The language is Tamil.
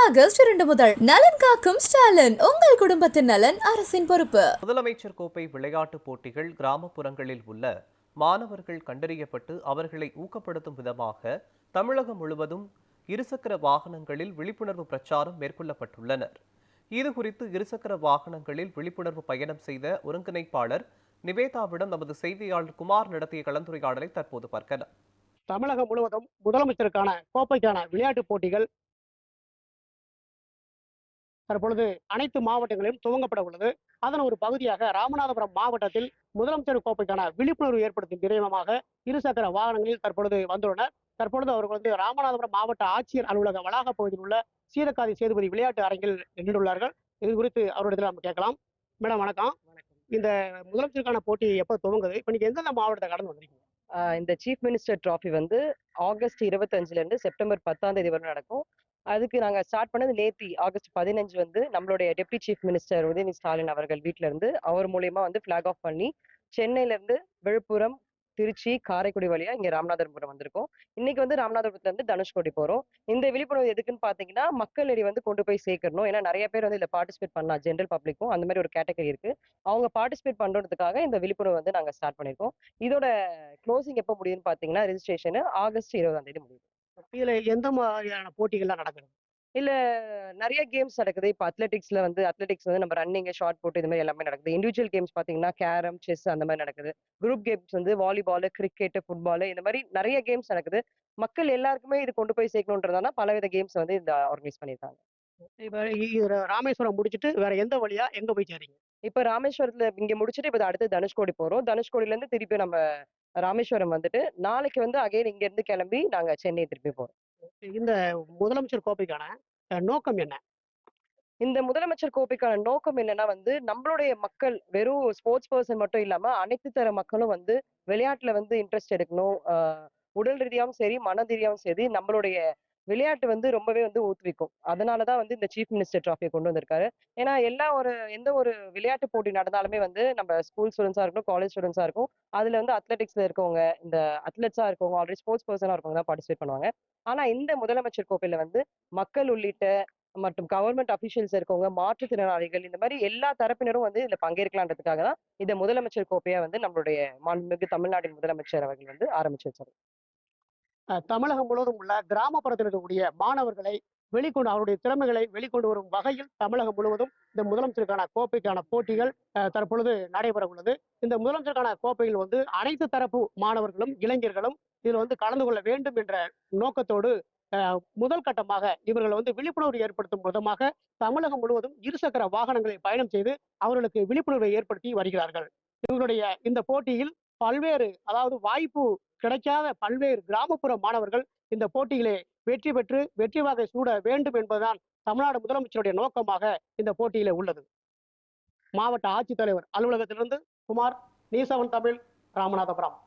ஆகஸ்ட் 2 முதல் நலன் காக்கும் ஸ்டாலின், உங்கள் குடும்பத்தின் நலன் அரசின் பொறுப்பு. முதலமைச்சர் கோப்பை விளையாட்டுப் போட்டிகள் கிராமப்புறங்களில் உள்ள மாணவர்கள் கண்டறியப்பட்டு அவர்களை ஊக்கப்படுத்தும் விதமாக தமிழகம் முழுவதும் இருசக்கர வாகனங்களில் விழிப்புணர்வு பிரச்சாரம் மேற்கொள்ளப்பட்டுள்ளனர். இதுகுறித்து இருசக்கர வாகனங்களில் விழிப்புணர்வு பயணம் செய்த ஒருங்கிணைப்பாளர் நிவேதாவிடம் நமது செய்தியாளர் குமார் நடத்திய கலந்துரையாடலை தற்போது பார்க்கலாம். தமிழகம் முழுவதும் முதலமைச்சருக்கான கோப்பைக்கான விளையாட்டுப் போட்டிகள் தற்பொழுது அனைத்து மாவட்டங்களிலும் துவங்கப்பட உள்ளது. அதன் ஒரு பகுதியாக ராமநாதபுரம் மாவட்டத்தில் முதலமைச்சர் கோப்பைக்கான விழிப்புணர்வு ஏற்படுத்தும் விதமாக இருசக்கர வாகனங்களில் தற்பொழுது வந்துள்ளனர். தற்பொழுது அவர்கள் ராமநாதபுரம் மாவட்ட ஆட்சியர் அலுவலக வளாக பகுதியில் உள்ள சீரக்காதி சேதுபதி விளையாட்டு அரங்கில் நின்றுள்ளார்கள். இது குறித்து அவரிடத்தில் நம்ம கேட்கலாம். மேடம் வணக்கம். இந்த முதலமைச்சருக்கான போட்டி எப்போ துவங்குது? இப்போ நீங்க எந்தெந்த மாவட்டத்தை கடந்து வந்திருக்கீங்க? இந்த சீஃப் மினிஸ்டர் ட்ராஃபி வந்து ஆகஸ்ட் 25ல இருந்து செப்டம்பர் 10ஆம் தேதி வரை நடக்கும். அதுக்கு நாங்க ஸ்டார்ட் பண்ணது நேத்தி ஆகஸ்ட் 15 வந்து நம்மளுடைய deputy chief minister Udhayanidhi Stalin அவர்கள் வீட்ல இருந்து அவர் மூலியமா வந்து பிளாக் ஆஃப் பண்ணி சென்னையில இருந்து விழுப்புரம், திருச்சி, காரைக்குடி வழியா இங்க ராமநாதபுரம் வந்திருக்கோம். இன்னைக்கு வந்து ராமநாதபுரத்துல இருந்து தனுஷ்கோடி போறோம். இந்த விழிப்புணர்வு எதுக்குன்னு பாத்தீங்கன்னா மக்களிடையே வந்து கொண்டு போய் சேர்க்கணும். ஏன்னா நிறைய பேர் வந்து இதுல பார்ட்டிசிபேட் பண்ணலாம். ஜென்ரல் பப்ளிக்கும் அந்த மாதிரி ஒரு கேட்டகரி இருக்கு. அவங்க பார்ட்டிசிபேட் பண்றதுக்காக இந்த விழிப்புணர்வு வந்து நாங்க ஸ்டார்ட் பண்ணிருக்கோம். இதோட க்ளோசிங் எப்போ முடியும்னு பாத்தீங்கன்னா ரெஜிஸ்ட்ரேஷன் ஆகஸ்ட் 20ஆம் தேதி முடியும். இதுல எந்த மாதிரியான போட்டிகள்லாம் நடக்குது? இல்ல நிறைய கேம்ஸ் நடக்குது. இப்ப அத்லெட்டிக்ஸ்ல வந்து நம்ம ரன்னிங், ஷார்ட் புட் இது மாதிரி எல்லாமே நடக்குது. இண்டிவிஜுவல் கேம்ஸ் பாத்தீங்கன்னா கேரம், செஸ் அந்த மாதிரி நடக்குது. குரூப் கேம்ஸ் வந்து வாலிபால், கிரிக்கெட், ஃபுட்பால் இந்த மாதிரி நிறைய கேம்ஸ் நடக்குது. மக்கள் எல்லாருக்குமே இது கொண்டு போய் சேர்க்கணுன்றதால பலவித கேம்ஸ் வந்து இந்த ஆர்கனைஸ் பண்ணியிருக்காங்க. இப்ப ராமேஸ்வரம் முடிச்சுட்டு வேற எந்த வழியா எங்க போய் சேரீங்க? இப்ப ராமேஸ்வரத்துல இங்க முடிச்சுட்டு இப்ப அடுத்து தனுஷ்கோடி போறோம். தனுஷ்கோடில இருந்து திருப்பி நம்ம ராமேஸ்வரம் வந்துட்டு நாளைக்கு வந்து அகைன் இங்க இருந்து கிளம்பி நாங்க சென்னை திருப்பி போறோம். இந்த முதலமைச்சர் கோப்பைக்கான நோக்கம் என்ன? இந்த முதலமைச்சர் கோப்பைக்கான நோக்கம் என்னன்னா வந்து நம்மளுடைய மக்கள் வெறும் ஸ்போர்ட்ஸ் பர்சன் மட்டும் இல்லாம அனைத்து தர மக்களும் வந்து விளையாட்டுல வந்து இன்ட்ரெஸ்ட் எடுக்கணும். உடல் ரீதியாவும் சரி, மன ரீதியாவும் சரி நம்மளுடைய விளையாட்டு வந்து ரொம்பவே வந்து ஊக்குவிக்கும். அதனாலதான் வந்து இந்த சீஃப் மினிஸ்டர் டிராஃபியை கொண்டு வந்திருக்காரு. ஏன்னா எந்த ஒரு விளையாட்டு போட்டி நடந்தாலுமே வந்து நம்ம ஸ்கூல் ஸ்டூடெண்ட்ஸா இருக்கட்டும், காலேஜ் ஸ்டூடெண்ட்ஸா இருக்கும். அதுல வந்து அத்லெட்டிக்ஸ்ல இருக்கவங்க, இந்த அத்லெட்ஸா இருக்கவங்க, ஆல்ரெடி ஸ்போர்ட்ஸ் பர்சனா இருக்கவங்க தான் பார்ட்டிசிபேட் பண்ணுவாங்க. ஆனா இந்த முதலமைச்சர் கோப்பையில வந்து மக்கள் உள்ளிட்ட மற்றும் கவர்மெண்ட் அபிஷியல்ஸ் இருக்கவங்க, மாற்றுத்திறனாளிகள் இந்த மாதிரி எல்லா தரப்பினரும் வந்து இதுல பங்கேற்கலான்றதுக்காக தான் இந்த முதலமைச்சர் கோப்பையா வந்து நம்மளுடைய மாண்புமிகு தமிழ்நாட்டின் முதலமைச்சர் அவர்கள் வந்து ஆரம்பிச்சு வச்சாரு. தமிழகம் முழுவதும் உள்ள கிராமப்புறத்தில் இருக்கக்கூடிய மாணவர்களை வெளிக்கொண்டு அவருடைய திறமைகளை வெளிக்கொண்டு வரும் வகையில் தமிழகம் முழுவதும் இந்த முதலமைச்சருக்கான கோப்பைக்கான போட்டிகள் தற்பொழுது நடைபெற உள்ளது. இந்த முதலமைச்சருக்கான கோப்பையில் வந்து அனைத்து தரப்பு மாணவர்களும் இளைஞர்களும் இதில் வந்து கலந்து கொள்ள வேண்டும் என்ற நோக்கத்தோடு முதல் கட்டமாக இவர்கள் வந்து விழிப்புணர்வு ஏற்படுத்தும் விதமாக தமிழகம் முழுவதும் இருசக்கர வாகனங்களை பயணம் செய்து அவர்களுக்கு விழிப்புணர்வை ஏற்படுத்தி வருகிறார்கள். இவர்களுடைய இந்த போட்டியில் அதாவது வாய்ப்பு கிடைக்காத பல்வேறு கிராமப்புற மாணவர்கள் இந்த போட்டியிலே வெற்றி பெற்று வெற்றி வாகை சூட வேண்டும் என்பதுதான் தமிழ்நாடு முதலமைச்சருடைய நோக்கமாக இந்த போட்டியிலே உள்ளது. மாவட்ட ஆட்சித்தலைவர் அலுவலகத்திலிருந்து குமார், நியூஸ் 7 தமிழ், ராமநாதபுரம்.